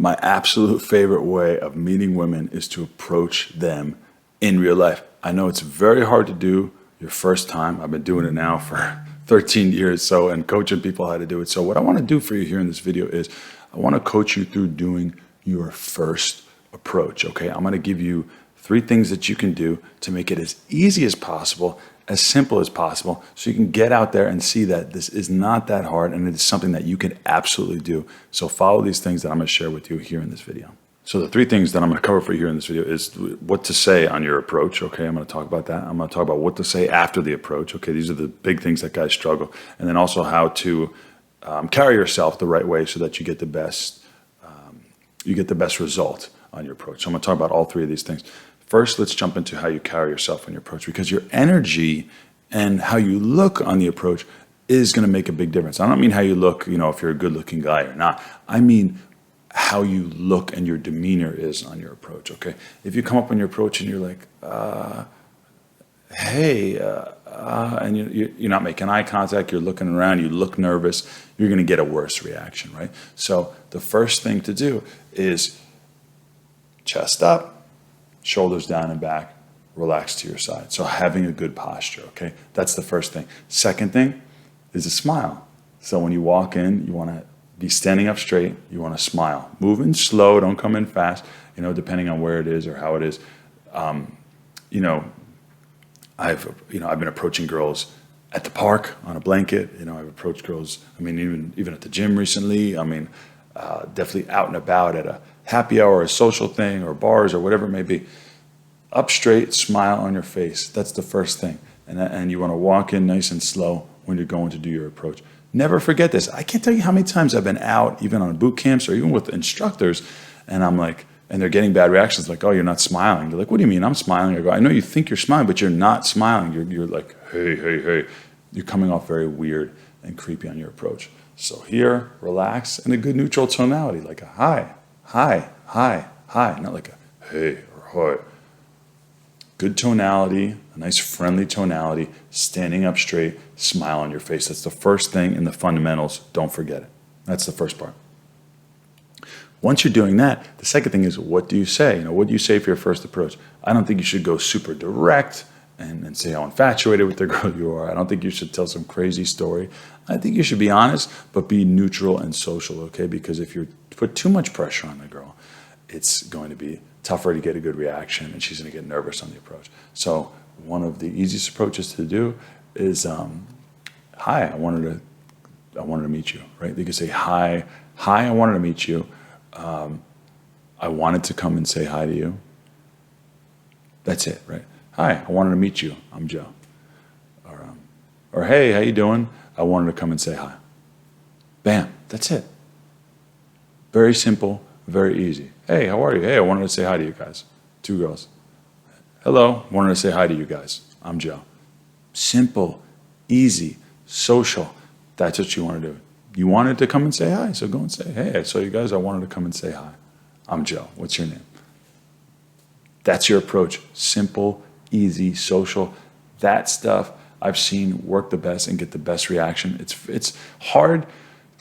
My absolute favorite way of meeting women is to approach them in real life. I know it's very hard to do your first time. I've been doing it now for 13 years and coaching people how to do it. So what I want to do for you here in this video is I want to coach you through doing your first approach, okay? I'm going to give you 3 things that you can do to make it as easy as possible, as simple as possible, so you can get out there and see that this is not that hard and it is something that you can absolutely do. So follow these things that I'm going to share with you here in this video. So the 3 things that I'm going to cover for you here in this video is what to say on your approach, okay? I'm going to talk about that. I'm going to talk about what to say after the approach, okay? These are the big things that guys struggle. And then also how to carry yourself the right way so that you get the best result on your approach. So I'm going to talk about all 3 of these things. First, let's jump into how you carry yourself on your approach, because your energy and how you look on the approach is going to make a big difference. I don't mean how you look, if you're a good-looking guy or not. I mean how you look and your demeanor is on your approach, okay? If you come up on your approach and you're like, hey, and you're not making eye contact, you're looking around, you look nervous, you're going to get a worse reaction, right? So the first thing to do is chest up, shoulders down and back, relax to your side. So having a good posture, okay? That's the first thing. Second thing is a smile. So when you walk in, you want to be standing up straight, you want to smile. Moving slow, don't come in fast, depending on where it is or how it is. I've been approaching girls at the park on a blanket. I've approached girls, even at the gym recently. Definitely out and about at a happy hour, a social thing, or bars, or whatever it may be. Up straight, smile on your face. That's the first thing. And you want to walk in nice and slow when you're going to do your approach. Never forget this. I can't tell you how many times I've been out, even on boot camps or even with instructors, and I'm like, and they're getting bad reactions, like, oh, you're not smiling. They're like, what do you mean I'm smiling? I go, I know you think you're smiling, but you're not smiling. You're like, hey. You're coming off very weird and creepy on your approach. So here, relax, and a good neutral tonality, like a hi, not like a hey or hi. Good tonality, a nice friendly tonality, standing up straight, smile on your face. That's the first thing in the fundamentals. Don't forget it. That's the first part. Once you're doing that, the second thing is, what do you say? What do you say for your first approach? I don't think you should go super direct and say how infatuated with the girl you are. I don't think you should tell some crazy story. I think you should be honest, but be neutral and social, okay? Because if you put too much pressure on the girl, it's going to be tougher to get a good reaction, and she's going to get nervous on the approach. So one of the easiest approaches to do is, hi, I wanted to meet you, right? You can say, hi, I wanted to meet you. I wanted to come and say hi to you. That's it, right? Hi, I wanted to meet you. I'm Joe. Or hey, how you doing? I wanted to come and say hi. Bam, that's it. Very simple, very easy. Hey, how are you? Hey, I wanted to say hi to you guys. 2 girls. Hello, wanted to say hi to you guys. I'm Joe. Simple, easy, social. That's what you want to do. You wanted to come and say hi, so go and say, hey, I saw you guys. I wanted to come and say hi. I'm Joe. What's your name? That's your approach. Simple, easy, social. That stuff I've seen work the best and get the best reaction. It's hard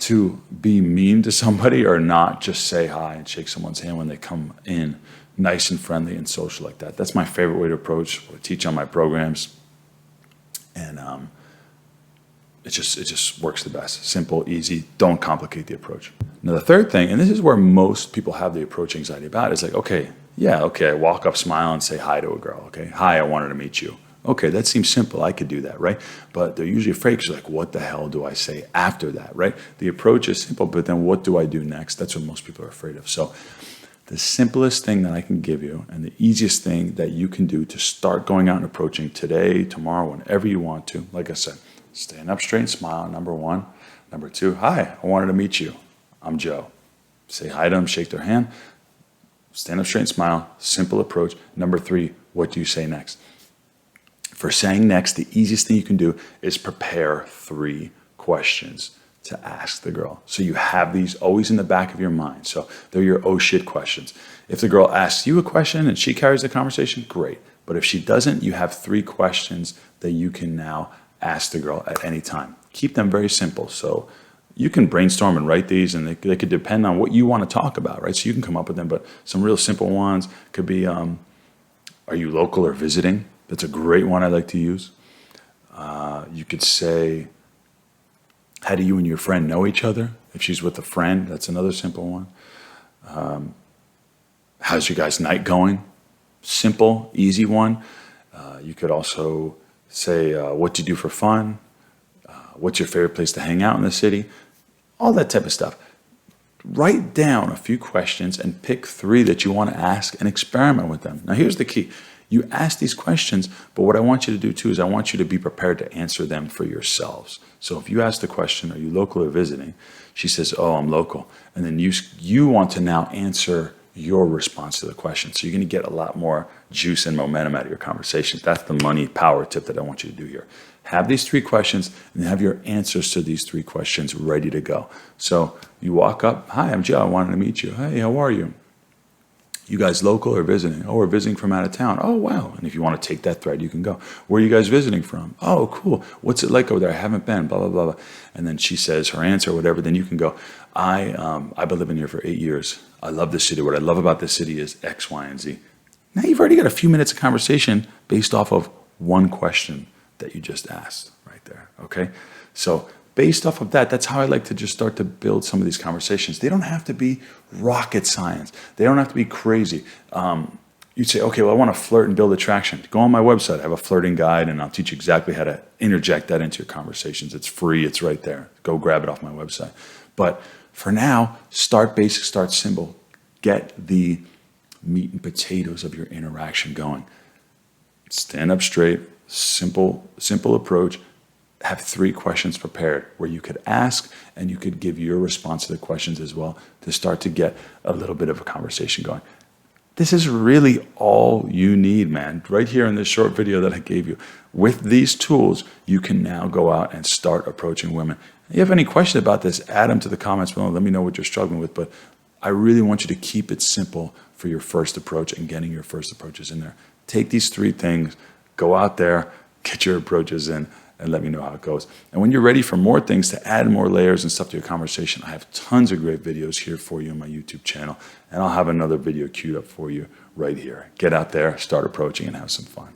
to be mean to somebody or not just say hi and shake someone's hand when they come in nice and friendly and social like that. That's my favorite way to approach, what I teach on my programs. And it just works the best. Simple, easy, don't complicate the approach. Now the third thing, and this is where most people have the approach anxiety about, is like, okay, I walk up, smile, and say hi to a girl, okay? Hi, I wanted to meet you. Okay, that seems simple. I could do that, right? But they're usually afraid because like, what the hell do I say after that, right? The approach is simple, but then what do I do next? That's what most people are afraid of. So the simplest thing that I can give you and the easiest thing that you can do to start going out and approaching today, tomorrow, whenever you want to, like I said, stand up straight and smile, number 1. Number 2, hi, I wanted to meet you. I'm Joe. Say hi to them, shake their hand, stand up straight and smile, simple approach. Number 3, what do you say next? For saying next, the easiest thing you can do is prepare 3 questions to ask the girl. So you have these always in the back of your mind. So they're your oh shit questions. If the girl asks you a question and she carries the conversation, great. But if she doesn't, you have 3 questions that you can now ask the girl at any time. Keep them very simple. So, you can brainstorm and write these, and they could depend on what you want to talk about, right? So you can come up with them, but some real simple ones could be, are you local or visiting? That's a great one I like to use. You could say, how do you and your friend know each other? If she's with a friend, that's another simple one. How's your guys' night going? Simple, easy one. You could also say, what do you do for fun? What's your favorite place to hang out in the city? All that type of stuff. Write down a few questions and pick 3 that you want to ask and experiment with them. Now, here's the key. You ask these questions, but what I want you to do too is I want you to be prepared to answer them for yourselves. So if you ask the question, are you local or visiting? She says, oh, I'm local. And then you want to now answer your response to the question. So you're going to get a lot more juice and momentum out of your conversations. That's the money power tip that I want you to do here. Have these 3 questions and have your answers to these 3 questions ready to go. So you walk up, hi, I'm Joe, I wanted to meet you. Hey, how are you? You guys local or visiting? Oh, we're visiting from out of town. Oh, wow. And if you want to take that thread, you can go. Where are you guys visiting from? Oh, cool. What's it like over there? I haven't been, blah, blah, blah, blah. And then she says her answer or whatever. Then you can go, I've been living here for 8 years. I love this city. What I love about this city is X, Y, and Z. Now you've already got a few minutes of conversation based off of one question that you just asked right there, okay? So based off of that, that's how I like to just start to build some of these conversations. They don't have to be rocket science. They don't have to be crazy. You'd say, okay, well, I want to flirt and build attraction. Go on my website. I have a flirting guide, and I'll teach you exactly how to interject that into your conversations. It's free. It's right there. Go grab it off my website. But for now, start basic, start simple. Get the meat and potatoes of your interaction going. Stand up straight, simple approach. Have 3 questions prepared where you could ask and you could give your response to the questions as well to start to get a little bit of a conversation going. This is really all you need, man. Right here in this short video that I gave you. With these tools, you can now go out and start approaching women. If you have any questions about this, add them to the comments below. Let me know what you're struggling with. But I really want you to keep it simple for your first approach and getting your first approaches in there. Take these 3 things, go out there, get your approaches in, and let me know how it goes. And when you're ready for more things to add more layers and stuff to your conversation, I have tons of great videos here for you on my YouTube channel. And I'll have another video queued up for you right here. Get out there, start approaching, and have some fun.